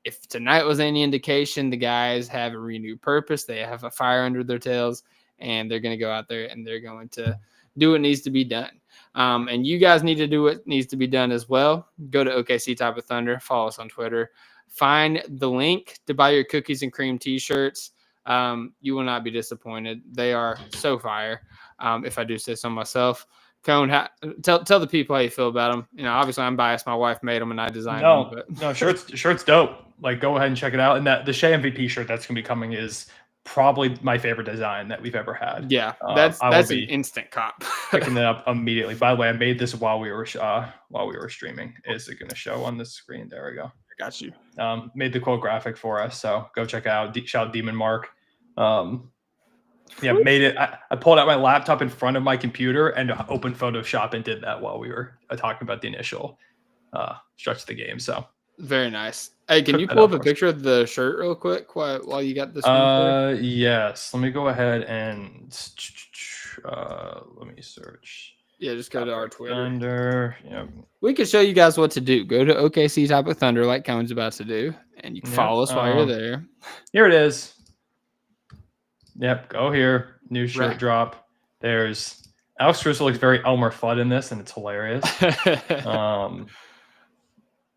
if tonight was any indication, the guys have a renewed purpose. They have a fire under their tails, and they're going to go out there and they're going to do what needs to be done. And you guys need to do what needs to be done as well. Go to OKC Type of Thunder. Follow us on Twitter. Find the link to buy your cookies and cream T-shirts. You will not be disappointed. They are so fire. If I do say so myself. Cone, tell the people how you feel about them. Obviously I'm biased. My wife made them and I designed them. But. No, shirt's dope. Like, go ahead and check it out. And the Shai MVP shirt that's gonna be coming is probably my favorite design that we've ever had. Yeah, that's an instant cop. Picking it up immediately. By the way, I made this while we were streaming. Is it going to show on the screen? There we go. I got you. Made the quote graphic for us, so go check it out. Shout out Demon Mark. Made it. I pulled out my laptop in front of my computer and opened Photoshop and did that while we were talking about the initial stretch of the game. So very nice. Hey, can you pull up a picture of the shirt real quick while you got this? Yes. Let me go ahead and let me search. Yeah, just go to our Twitter. Thunder. Yeah. We can show you guys what to do. Go to OKC Type of Thunder, like Cohen's about to do, and you can follow us while you're there. Here it is. Yep, go here. New shirt drop. There's Alex Caruso looks very Elmer Fudd in this, and it's hilarious. Yep.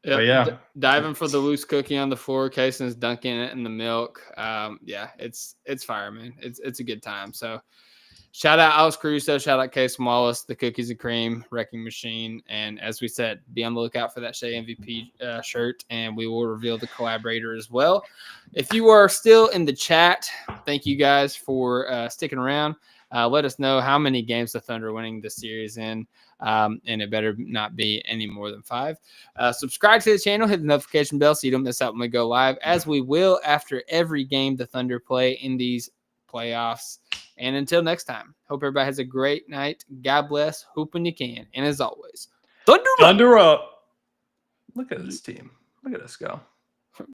But yeah, diving for the loose cookie on the floor, Cason's dunking it in the milk. It's fire, man. It's a good time. So shout out Alex Caruso, shout out Case Wallace, the Cookies and Cream Wrecking Machine, and as we said, be on the lookout for that Shai MVP shirt, and we will reveal the collaborator as well. If you are still in the chat, thank you guys for sticking around. Let us know how many games the Thunder are winning this series in. And it better not be any more than 5. Subscribe to the channel, hit the notification bell so you don't miss out when we go live, as we will after every game the Thunder play in these playoffs. And until next time, hope everybody has a great night. God bless. Hoop when you can. And as always, Thunder up. Look at this team. Look at us go.